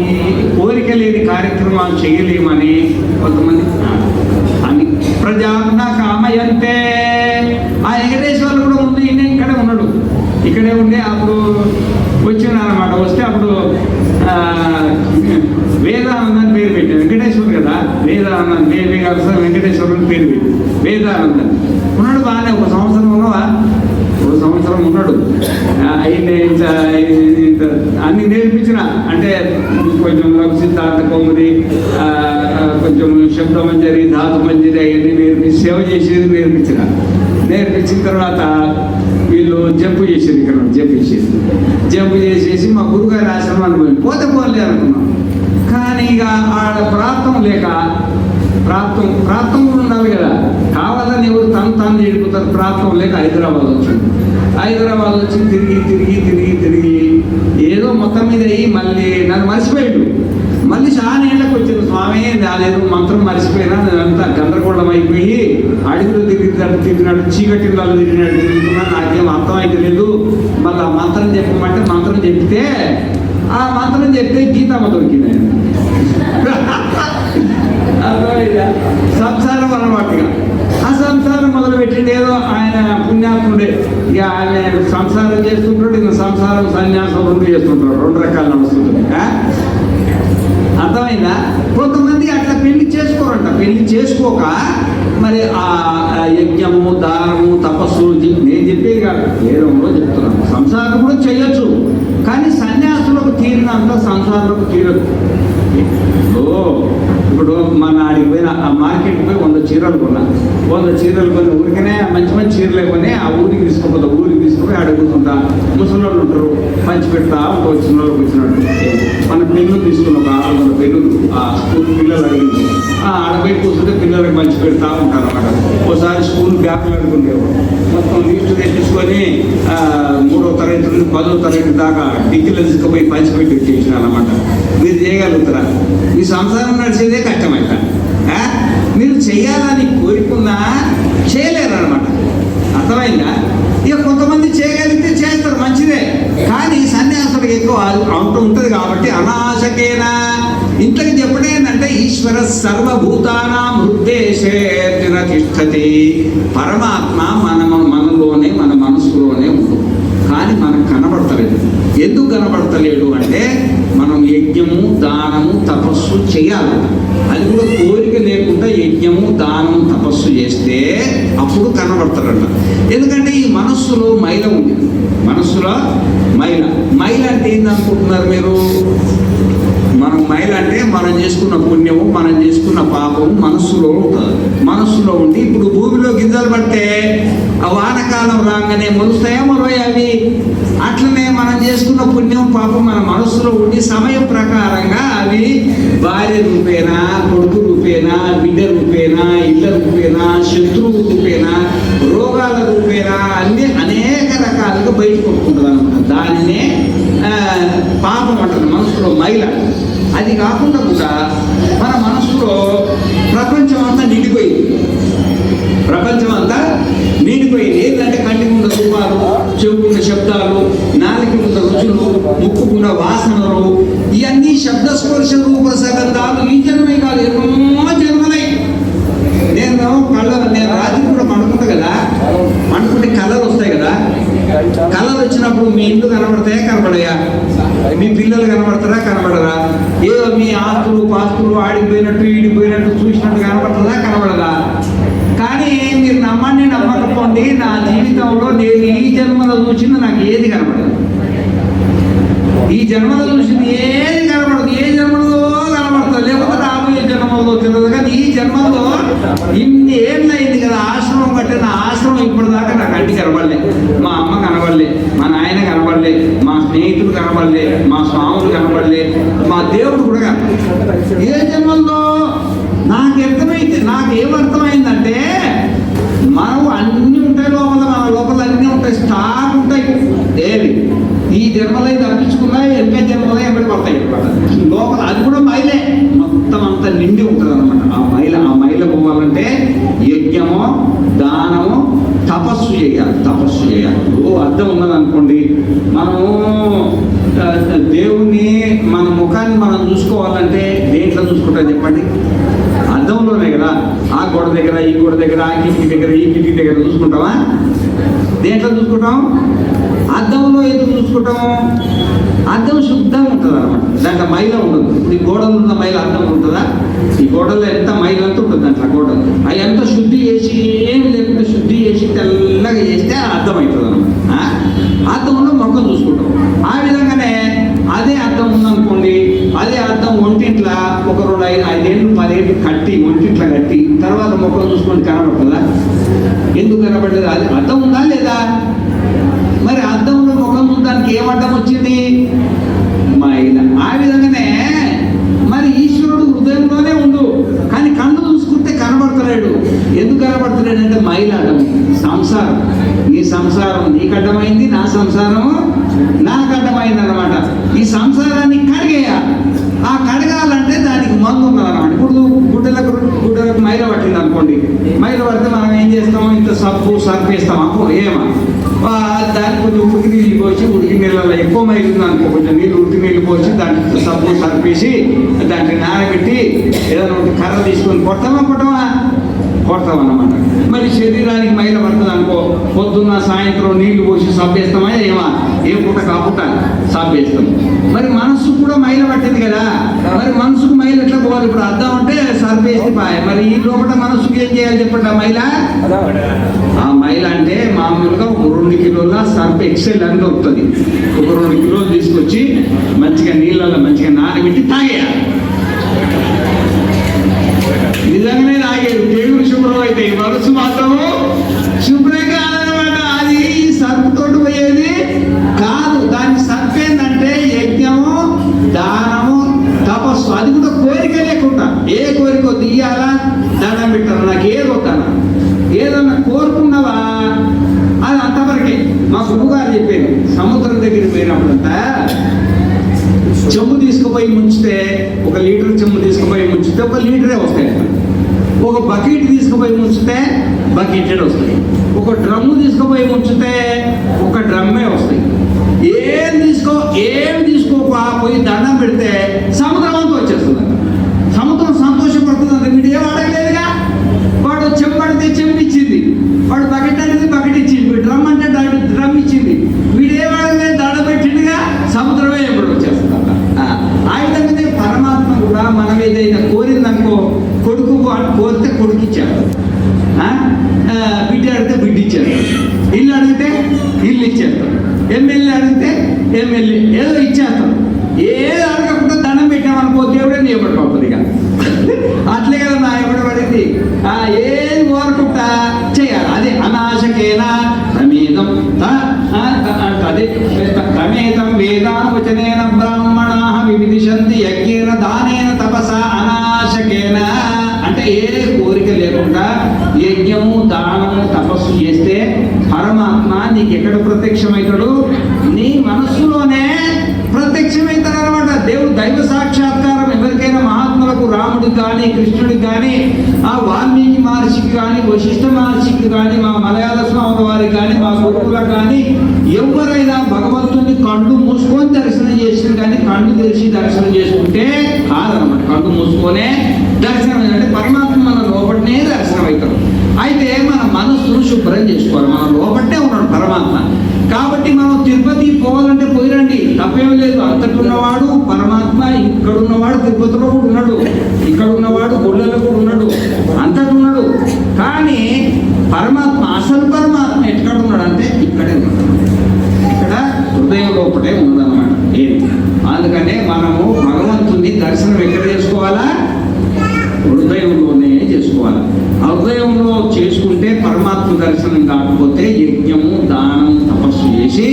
కోరిక లేని కార్యక్రమాలు చేయలేమని కొంతమంది అని ప్రజాన కామయంతే. ఆ వెంకటేశ్వర్లు కూడా ముందు ఈయన ఇక్కడే ఉన్నాడు, ఇక్కడే ఉండే అప్పుడు వచ్చినారన్నమాట. వస్తే అప్పుడు వేదానందని పేరు పెట్టాడు. వెంకటేశ్వరు కదా, వేదానందన్ వేరే కలిసి వెంకటేశ్వరుని పేరు పెట్టి వేదానందన్ ఉన్నాడు. బాగానే ఒక సంవత్సరం ఉన్నాడు. అన్ని నేర్పించిన అంటే కొంచెం సిద్ధార్థ కౌముది, కొంచెం శబ్దమంజరి, ధాతుమంజరి అవన్నీ నేర్పించి సేవ చేసేది నేర్పించిన తర్వాత వీళ్ళు జంపు చేసేది. ఇక్కడ జంపు చేసేసి మా గురుగారి ఆశ్రమాన్ని పోతే పోలే అనుకున్నాం. కానీ ఇక ఆడ ప్రాప్తం లేక ప్రాప్తం కూడా ఉండాలి కదా, కావాలని ఎవరు తను చేడిపోతారు. ప్రాప్తం లేక హైదరాబాద్ వచ్చి తిరిగి ఏదో మొత్తం మీద అయ్యి మళ్ళీ నన్ను మర్చిపోయాడు. మళ్ళీ చాలా ఏళ్ళకి వచ్చింది. స్వామి రాలేదు, మంత్రం మర్చిపోయినా, నేనంతా గందరగోళం అయిపోయి అడుగులు తిరిగినట్టు చీకటిళ్ళలో తిరిగితున్నా, నాకేం అర్థమైతే లేదు. మళ్ళీ ఆ మంత్రం చెప్పమంటే మంత్రం చెప్తే ఆ మంత్రం చెప్తే గీతమ్మ దొరికింది. అర్థమైందా? సంసారం అన్నమాటగా ఆ సంసారం మొదలు పెట్టిండు. ఏదో ఆయన పుణ్యాత్ముడే, ఇక ఆయన సంసారం చేస్తుంటాడు, ఇంకా సంసారం సన్యాసం రెండు చేస్తుంటాడు. 2 రకాలు నడుస్తుంటుంది. అర్థమైందా? కొంతమంది అట్లా పెళ్లి చేసుకోరంట. పెళ్లి చేసుకోక మరి ఆ యజ్ఞము, దానము, తపస్సు నేను చెప్పేది కాదు, వేదంలో చెప్తున్నాను. సంసారం కూడా చేయొచ్చు, కానీ సన్యాసులకు తీరినంత సంసారంలో తీరదు. ఇప్పుడు మన ఆడికి పోయిన ఆ మార్కెట్కి పోయి 100 చీరలు కొన్నా. 100 చీరలు కొని ఊరికనే మంచి చీరలే కొని ఆ ఊరికి తీసుకుపోయి అడుగుతుంటా. ముసలోళ్ళు ఉంటారు, పంచి పెడతా ఉంటారు. వచ్చిన వాళ్ళకి వచ్చినట్టు మన పెన్నులు తీసుకున్న ఒక 600 పెన్నులు ఆ స్కూల్ పిల్లలు అడిగింది. ఆడబెట్టి కూర్చుంటే పిల్లలకి పంచి పెడతా ఉంటారు అన్నమాట. ఒకసారి స్కూల్ బ్యాగులు అడుగుండేవాడు. మొత్తం లిస్టు తెచ్చుకొని 3వ తరగతి నుండి 10వ తరగతి దాకా డిగ్రీలు తీసుకుపోయి పంచి పెట్టి వచ్చేసినాను అన్నమాట. మీరు చేయగలుగుతారా? మీ సంసారం నడిచేదే కష్టమైతే మీరు చేయాలని కోరుకున్నా చేయలేరు అనమాట. అర్థమైందా? ఇక కొంతమంది చేయగలిగితే చేస్తారు, మంచిదే. కానీ సన్యాసులకు ఎక్కువ అంటూ ఉంటుంది కాబట్టి అనాశకేనా ఇంట్లోకి చెప్పడం ఏంటంటే ఈశ్వర సర్వభూతానాం హృద్దేశేర్జున తిష్టతి. పరమాత్మ మనలోనే మన మనసులోనే ఉంటుంది, కానీ మనకు కనబడతలేదు. ఎందుకు కనబడతలేడు అంటే మనం యజ్ఞము, దానము, తపస్సు చేయాలి. అది కూడా కోరిక లేకుండా యజ్ఞము, దానము, తపస్సు చేస్తే అప్పుడు కనబడతారంట. ఎందుకంటే ఈ మనస్సులో మైల ఉంది. మనస్సులో మైల అంటే ఏందనుకుంటున్నారు మీరు? మైల అంటే మనం చేసుకున్న పుణ్యము, మనం చేసుకున్న పాపము మనస్సులో ఉంటుంది. మనస్సులో ఉండి ఇప్పుడు భూమిలో గింజలు పడితే ఆ వానకాలం రాగానే మొలుస్తాయా మొలవై అవి? అట్లనే మనం చేసుకున్న పుణ్యం, పాపం మన మనస్సులో ఉండి సమయం ప్రకారంగా అవి భార్య రూపేనా, కొడుకు రూపేనా, బిడ్డ రూపేనా, ఇళ్ళ రూపేనా, శత్రువు రూపేనా, రోగాల రూపేనా అన్ని అనేక రకాలుగా బయటకు వస్తుంటుంది అనమాట. దానినే పాపం అంటారు, మనసులో మైల. అది కాకుండా కూడా మన మనసులో ప్రపంచం అంతా నిండిపోయింది. ఏంటంటే కంటికున్న రూపాలు, చెవుకున్న శబ్దాలు, నాలుగుకున్న రుచులు, ముక్కుకున్న వాసనలు, ఇవన్నీ శబ్దస్పర్శ రూప సగంధాలు ఈ జన్మే కాదు, ఎన్నో జన్మలై. నేను రాత్రి కూడా పండుకుంటా కదా, పండుకుంటే కళలు వస్తాయి కదా. కళలు వచ్చినప్పుడు మీ ఇల్లు కనబడతాయా, కనబడయా? మీ పిల్లలు కనబడతారా, కనబడరా? ఏదో మీ ఆస్తులు పాస్తులు ఆడిపోయినట్టు ఈడిపోయినట్టు చూసినట్టు కనబడుతుందా, కనబడదా? కానీ మీరు నమ్మండి నమ్మకపోండి, నా జీవితంలో నేను ఈ జన్మలో చూసింది నాకు ఏది కనబడదు. ఈ జన్మలో చూసింది ఏది కనబడదు. ఏ జన్మలో కనబడుతుంది, లేకపోతే రాబోయే జన్మలో తెలియదు. కానీ ఈ జన్మలో ఇన్ని ఏళ్ళు అయింది కదా ఆశ్రమం కట్టిన ఆశ్రమం ఇప్పటిదాకా నాకు కంటి కనబడలే, మా అమ్మ కనబడలే, మా నాయన కనబడలే, మా స్నేహితులు కనబడలే, మా స్వాములు కనబడలే, మా దేవుడు కూడా. ఏ జన్మలో నాకేమర్థమైందంటే మనం అన్నీ ఉంటాయి లోపల, మన లోపల అన్నీ ఉంటాయి, స్టాక్ ఉంటాయి. ఏవి ఈ జన్మలై తప్పించుకున్నా ఎనక జన్మలై ఎంబడి పడతాయి అనమాట. లోపల అది కూడా మైలే మొత్తం అంతా నిండి ఉంటుంది అనమాట. ఆ మైల పోవాలంటే యజ్ఞము, దానము, తపస్సు చేయాలి. అర్థం ఉన్నదనుకోండి, మనము దేవుణ్ణి మన ముఖాన్ని మనం చూసుకోవాలంటే దేంట్లో చూసుకుంటాం చెప్పండి? అద్దంలోనే కదా. ఆ గోడ దగ్గర, ఈ గోడ దగ్గర, ఆ కిటికీ దగ్గర, ఈ కిటికీ దగ్గర చూసుకుంటామా? దేంట్లో చూసుకుంటాం? అద్దంలో ఎందుకు చూసుకుంటాము? అద్దం శుద్ధంగా ఉంటుంది అనమాట, దాంట్లో మైల ఉండదు. ఇప్పుడు ఈ గోడలు ఉన్న మైల అద్దం ఉంటుందా? ఈ గోడలో ఎంత మైల అంతా ఉంటుంది దాంట్లో. గోడలు అవి ఎంత శుద్ధి చేసి, ఏమి లేకుండా శుద్ధి చేసి తెల్లగా చేస్తే అద్దం అవుతుంది అనమాట. అద్దంలో మొక్కలు చూసుకుంటాం. ఆ విధంగానే అదే అద్దం ఉందనుకోండి, అదే అద్దం ఒంటింట్లా ఒక 2-5 ఏళ్ళు 10 ఏళ్ళు కట్టి ఒంటింట్లా కట్టి తర్వాత మొక్కలు చూసుకొని కనబడుతుందా? ఎందుకు కనబడలేదు? అది అద్దం ఉందా లేదా? మరి అద్దంలో ముఖం చూడడానికి ఏం అడ్డం వచ్చింది? మైల. ఆ విధంగానే మరి ఈశ్వరుడు హృదయంలోనే ఉండు, కానీ కళ్ళు చూసుకుంటే కనబడతలేడు. ఎందుకు కనబడతలేడు అంటే మైల అడ్డం. సంసారం, నీ సంసారం నీకు అడ్డమైంది, నా సంసారము నాకు అడ్డమైంది అనమాట. ఈ సంసారాన్ని కడిగేయాలి. ఆ కడగాలంటే దానికి మందు ఉన్నదన్నమాట. ఇప్పుడు గుడ్డలకు మైల పట్టింది అనుకోండి, మైల పడితే మనం ఏం చేస్తాము? ఇంత సబ్బు సర్పేస్తాం అనుకో, ఏమా దానికి కొంచెం ఉడికి నీళ్ళు పోసి, ఉడికి నీళ్ళలో ఎక్కువ మైలుంది అనుకో, కొంచెం ఉడికి నీళ్ళు పోసి దాంట్లో సబ్బు సర్పేసి దాంట్లో నానబెట్టి ఏదైనా ఒకటి కర్ర తీసుకొని కొడతామన్నమాట. మరి శరీరానికి మైల పడుతుంది అనుకో, పొద్దున్న సాయంత్రం నీళ్లు పోసి సబ్బేస్తామా? ఏ పూట కాపుట సబ్బేస్తాం. మరి మనస్సు కూడా మైల పట్టింది కదా, మరి మనసుకు మైలు ఎట్లా పోవాలి? ఇప్పుడు అర్థం అంటే సర్పేస్తే పాయ. మరి ఈ లోపల మనసుకు ఏం చేయాలి చెప్పండి? ఆ మైల అంటే మామూలుగా ఒక 2 కిలోల సర్ఫ్ ఎక్సెల్ అని దొరుకుతుంది. ఒక 2 కిలోలు తీసుకొచ్చి మంచిగా నీళ్ళల్లో మంచిగా నానబెట్టి తాగేయాలి. నిజంగానే తాగేది దేవుడు శుభ్రం అయితే, ఈ మనసు మాత్రము శుభ్రం కాదనమాట. అది ఈ సర్ఫ్ తోటి పోయేది కాదు. దాని సర్ఫ్ ఏంటంటే యజ్ఞము, దానము, తపస్సు. అది కూడా కోరిక లేకుండా, ఏ కోరిక తీయాలా, దండం పెట్టాలి, నాకు ఏది వద్దానా, ఏదన్నా కోరుకున్నావా, అది అంతవరకే. మా గురువుగారు చెప్పేది, సముద్రం దగ్గరికి పోయినప్పుడంతా చెంబు తీసుకుపోయి ముంచితే, 1 లీటర్ చెంబు తీసుకుపోయి ముంచితే 1 లీటరే వస్తాయి. ఒక బకెట్ తీసుకుపోయి ముంచితే బకెటే వస్తాయి. ఒక డ్రమ్ము తీసుకుపోయి ముంచితే 1 డ్రమ్మే వస్తాయి. ఏమి తీసుకోక పోయి దండం పెడితే సముద్రం అంతా వచ్చేస్తుంది. సముద్రం సంతోషపడుతుంది. అంటే వీడు ఏం అడగలేదుగా. వాడు చెంబడితే చెంపిచ్చింది, వాడు బకెట్ అనేది బకెట్ ఇచ్చింది, డ్రమ్ అంటే డ్రమ్ ఇచ్చింది. వీడు ఏం అడగలేదు, దండం పెట్టిండుగా, సముద్రమే ఎప్పుడు వచ్చేస్తుంది. ఆ విధంగానే పరమాత్మ కూడా మనం ఏదైనా కోరిందనుకో, కొడుకు కోరితే కొడుకు ఇచ్చాడు, బిడ్డ అడిగితే బిడ్డ ఇచ్చాడు, ఇల్లు అడిగితే ఇల్లు ఇచ్చేస్తాడు, ఎమ్మెల్యే అడిగితే ఎమ్మెల్యే ఏదో ఇచ్చేస్తాడు. ఏది అడగకుండా దండం పెట్టామనుకో, దేవుడే నియబడిపోతుంది. ఇక అట్లే కదా నా ఎవడు పడింది. ఏది కోరుకుంటా చేయాలి. అదే అనాశకేనా తమేదం అదే తమేదం వేదావచనేన బ్రాహ్మణా వివిధిషంతి యజ్ఞేన దానేన తపసా అనాశకేన. అంటే ఏ కోరిక లేకుండా యజ్ఞము, దానము, తపస్సు చేస్తే పరమాత్మ నీకు ఎక్కడ ప్రత్యక్షమవుతాడు? నీ మనస్సులోనే ప్రత్యక్షమవుతాడు అనమాట. దేవుడు దైవ సాక్షాత్కారం ఎవరికైనా మహాత్ములకు, రాముడికి కానీ, కృష్ణుడికి కానీ, ఆ వాల్మీకి మహర్షికి కానీ, వశిష్ఠ మహర్షికి కానీ, మా మలయాళ స్వామి వారికి కానీ, మా గురువులకు కానీ, ఎవరైనా భగవంతుని కళ్ళు మూసుకొని దర్శనం చేసిన కానీ కళ్ళు తెరిచి దర్శనం చేసుకుంటే కాదనమాట. కళ్ళు మూసుకొనే దర్శనం అంటే పరమాత్మ మన లోపలనే దర్శనం అవుతాడు. అయితే మన మనస్సును శుభ్రం చేసుకోవాలి. మన లోపటే ఉన్నాడు పరమాత్మ. కాబట్టి మనం తిరుపతి పోవాలంటే పోయిరండి, తప్పేమీ లేదు. అంతకున్నవాడు పరమాత్మ, ఇక్కడున్నవాడు తిరుపతిలో కూడా ఉన్నాడు, ఇక్కడ ఉన్నవాడు గుళ్ళలో కూడా ఉన్నాడు, అంతకున్నాడు. కానీ పరమాత్మ, అసలు పరమాత్మ ఎక్కడ ఉన్నాడు అంటే ఇక్కడే ఉన్నాడు. ఇక్కడ హృదయం లోపటే ఉన్నదన్నమాట. అందుకనే మనము భగవంతుని దర్శనం ఎక్కడ చేసుకోవాలా? హృదయంలోనే చేసుకోవాలి. హృదయంలో చేసుకుంటే పరమాత్మ దర్శనం కాకపోతే యజ్ఞము, దానం, తపస్సు చేసి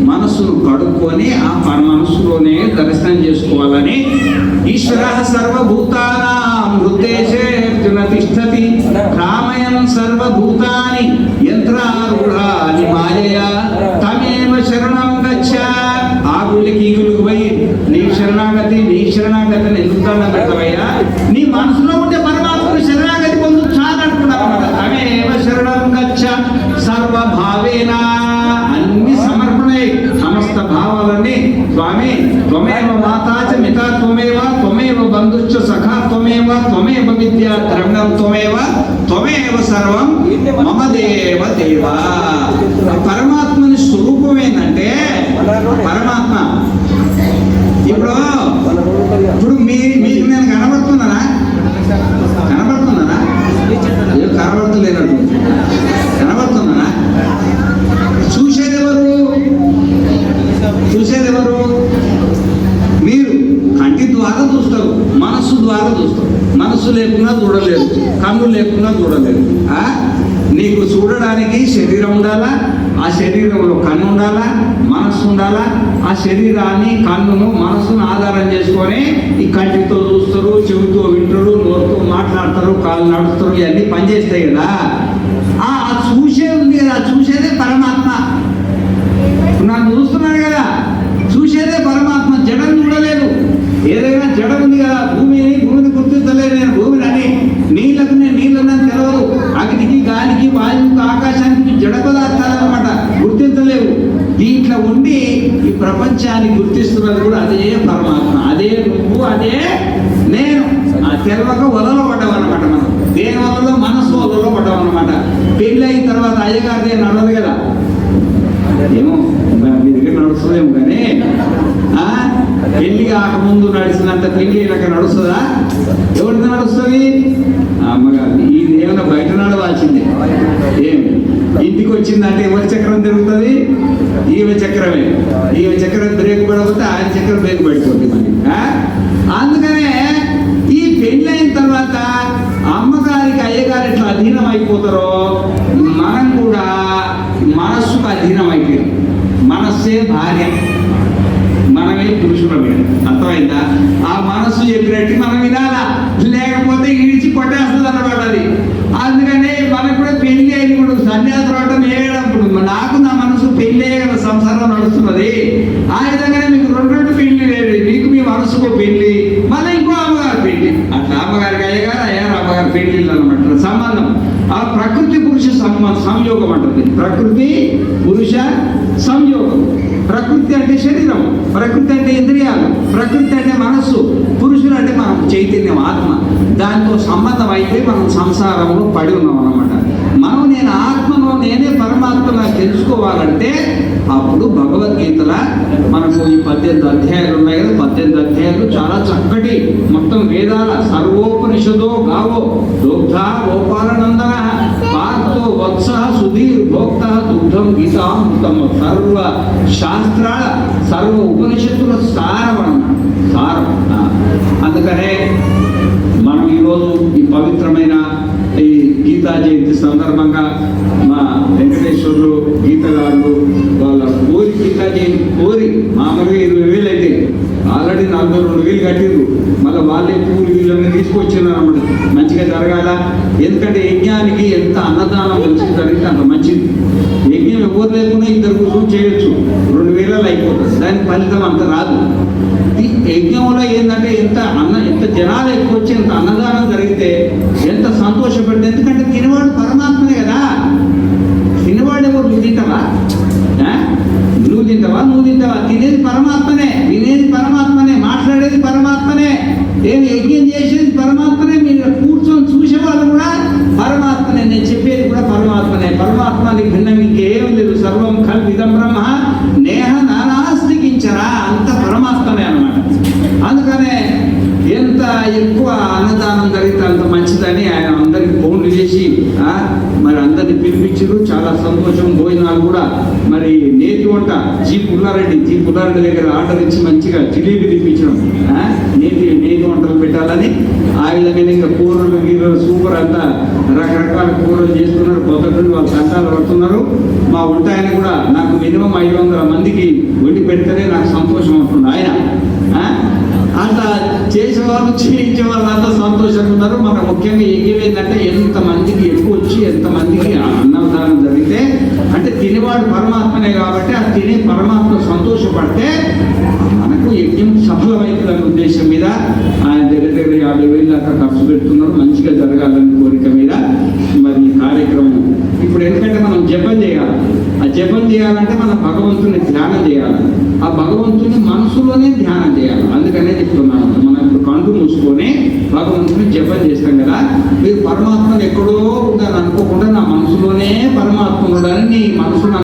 మనస్సును కడుక్కొని ఆ మనస్సులోనే దర్శనం చేసుకోవాలని ఈశ్వర సర్వభూతానాం హృదేశే తిష్టతి రామయన్ సర్వభూతాని యంత్రారూఢాని మాయయా తమేవ శరణం గచ్చ. ఆ భావేనా అన్ని సమర్పణే, సమస్త భావాలన్నీ స్వామి త్వమేవ మాతాచ మితా త్వమేవ త్వమేవ బంధుశ్చ సఖా త్వమేవ త్వమేవ విద్యా ద్రవ్యం త్వమేవ త్వమేవ సర్వం మమ దేవ దేవ. పరమాత్మని స్వరూపం ఏంటంటే పరమాత్మ ఇప్పుడు ఇప్పుడు మీకు నేను కనబడుతున్నానా? కనబడుతున్నానా? కనబడతలేనట్టు కనబడుతున్నానా? చూసేదెవరు? చూసేదెవరు? మీరు కంటి ద్వారా చూస్తారు, మనస్సు ద్వారా చూస్తారు. మనస్సు లేకుండా చూడలేదు, కన్ను లేకుండా చూడలేదు. నీకు చూడడానికి శరీరం ఉండాలా, ఆ శరీరంలో కన్ను ఉండాలా, మనస్సు ఉండాలా. ఆ శరీరాన్ని కన్నును మనస్సును ఆధారం చేసుకొని ఈ కంటితో చూస్తారు, చెవితో వింటారు, నోరుతో మాట్లాడతారు, కాళ్ళు నడుస్తారు, ఇవన్నీ పనిచేస్తాయి కదా. ఆ చూసేది ఉంది కదా, చూసేదే పరమాత్మ. నన్ను చూస్తున్నాడు కదా, చూసేదే పరమాత్మ. జడం చూడలేదు. ఏదైనా జడం ఉంది కదా, భూమిని గుర్తించలేదు నేను. భూమిని అని నీళ్ళకు నేను నీళ్ళని తెలవదు. అగ్నికి, గాలికి, వాయువుకి, ఆకాశానికి జడ పదార్థాలు అన్నమాట, గుర్తించలేవు. దీంట్లో ఉండి ఈ ప్రపంచాన్ని గుర్తిస్తున్నది కూడా అదే పరమాత్మ. అదే నువ్వు, అదే నేను. ఆ తెలవక వలలో పడ్డామన్నమాట. మనం దేని వలలో? మనస్సు వలలో పడ్డామన్నమాట. పెళ్ళి అయిన తర్వాత అయ్యగారిదే నడవదు కదా. ఏమో మీ దగ్గర నడుస్తుందేమో కానీ పెళ్లి కాకముందు నడిచినంత పెళ్లి ఇలాగ నడుస్తుందా? ఎవరితో నడుస్తుంది? అమ్మగారు. ఇది ఏమైనా బయట నడవాల్సిందే. ఏమి ఇంటికి వచ్చిందంటే ఎవరి చక్రం తిరుగుతుంది? ఈమె చక్రమే. ఈమె చక్రం బ్రేక్ పడకపోతే ఆయన చక్రం బ్రేక్ పడిపోతుంది మరి. అందుకనే ఈ పెళ్లి అయిన తర్వాత అమ్మగారికి అయ్యగారు ఎట్లా అధీనం అయిపోతారో మనం కూడా మనస్సుకు అధీనం అయిపోయాం. మనస్సే భార్య, మనమే పురుషులమే. అర్థమైందా? ఆ మనస్సు చెప్పినట్టు మనం వినాలా, లేకపోతే ఇడిచి కొట్టేస్తుంది అన్నమాట అది. అందుకనే మనకు కూడా పెళ్లి అయినప్పుడు సన్యాసం అవడం ఏడప్పుడు నాకు నా మనసు పెళ్లి అయ్యే సంసారం నడుస్తున్నది. ఆ విధంగానే మీకు రెండు పెళ్లి లేదు. మీకు మీ మనసుకు పెళ్లి, మళ్ళీ ఇంకో అమ్మగారు పెళ్లి. అట్లా అమ్మగారికి అయ్యగారు, అయ్యారు అమ్మగారు పెళ్లిళ్ళు అన్నమాట సంబంధం. ఆ ప్రకృతి పురుష సంయోగం అంటుంది. ప్రకృతి పురుష సంయోగం. ప్రకృతి అంటే శరీరం, ప్రకృతి అంటే ఇంద్రియాలు, ప్రకృతి అంటే మనస్సు, పురుషులు అంటే మనం చైతన్యం, ఆత్మ. దాంతో సంబంధం అయితే మనం సంసారంలో పడి ఉన్నాం అన్నమాట. మనం నేను ఆత్మను, నేనే పరమాత్మగా తెలుసుకోవాలంటే అప్పుడు భగవద్గీతల మనకు ఈ 18 అధ్యాయాలు ఉన్నాయి కదా. 18 అధ్యాయాలు చాలా చక్కటి మొత్తం వేదాల సర్వోపనిషదో గావో దోగ్ధ గోపాలనందన పార్థో వత్స సుధీర్ భోక్త దుగ్ధం గీతామృతం. సర్వ శాస్త్రాల సర్వ ఉపనిషత్తుల సారం అన్నమాట, సారం. అందుకనే మనం ఈరోజు ఈ పవిత్రమైన ఈ గీతా జయంతి సందర్భంగా మా వెంకటేశ్వర్లు గీతగారులు వాళ్ళ కోరి గీతా జయంతి కోరి మామూలుగా 20,000 అయితే ఆల్రెడీ 42,000 కట్టిండ్రు. మళ్ళీ వాళ్ళే పూలు వీళ్ళని తీసుకొచ్చినారు అన్నమాట. మంచిగా జరగాల. ఎందుకంటే యజ్ఞానికి ఎంత అన్నదానం మంచిగా జరిగితే అంత మంచిది. యజ్ఞం ఎవరు లేకుండా 2 కూర్చొని చేయొచ్చు, 2,000 అయిపోతుంది. దానికి ఫలితం అంత రాదు. యజ్ఞంలో ఏంటంటే ఎంత జనాలు ఎక్కువ వచ్చి ఎంత అన్నదానం జరిగితే ఎంత సంతోషపడింది. ఎందుకంటే తినేవాడు పరమాత్మనే కదా. తినేవాడు ఎవరు? నువ్వు తింటావా? నువ్వు తింటావా? తినేది పరమాత్మనే, వినేది పరమాత్మనే, మాట్లాడేది పరమాత్మనే, ఏమి యజ్ఞం చేసేది పరమాత్మనే. మీరు కూర్చొని చూసేవాళ్ళు కూడా పరమాత్మనే, నేను చెప్పేది కూడా పరమాత్మనే. పరమాత్మని భిన్నం ఇంకేం లేదు. సర్వం కల్విదం బ్రహ్మ నేహ నానాస్తికించరా, అంత పరమాత్మనే అన్నమాట. అందుకనే ఎంత ఎక్కువ అన్నదానం జరిగితే అంత మంచిదని ఆయన అందరికి ఫోన్లు చేసి మరి అందరిని పిలిపించారు. చాలా సంతోషం. భోజనాలు కూడా మరి నేతి వంట జీ పుల్లారెడ్డి దగ్గర ఆర్డర్ ఇచ్చి మంచిగా జిలేబీ తిప్పించడం, నేతి వంటలు పెట్టాలని. ఆ విధంగా ఇంకా కూరలు గీరలు సూపర్ అంతా రకరకాల కూరలు చేస్తున్నారు. పొద్దున్న వాళ్ళు కంటాలు పడుతున్నారు. మా వంట ఆయన కూడా నాకు మినిమం 500 మందికి వండి పెడితేనే నాకు సంతోషం అవుతుంది. ఆయన అంత చేసేవాళ్ళు చేయించేవాళ్ళు అంతా సంతోషంగా ఉన్నారు. మనకు ముఖ్యంగా ఏంటంటే ఎంతమందికి ఎక్కువ వచ్చి ఎంతమందికి అన్నదానం జరిగితే అంటే తినేవాడు పరమాత్మనే కాబట్టి ఆ తినే పరమాత్మ సంతోషపడితే మనకు యజ్ఞం సఫలమవుతుందనే ఉద్దేశం మీద ఆయన దగ్గర 50,000 దాకా ఖర్చు పెడుతున్నారు. మంచిగా జరగాలని కోరిక మీద మరి ఈ కార్యక్రమం ఇప్పుడు ఎందుకంటే మనం జపం చేయాలి. ఆ జపం చేయాలంటే మనం భగవంతుని ధ్యానం చేయాలి. ఆ భగవంతుని మనసులోనే ధ్యానం చేయాలి. అందుకనే చెప్తున్నాను, మనం ఇప్పుడు కంటు మూసుకొని భగవంతుని జపం చేస్తాం కదా, మీరు పరమాత్మను ఎక్కడో ఉందని అనుకోకుండా నా మనసులోనే పరమాత్మ ఉన్నాడని నీ మనసులో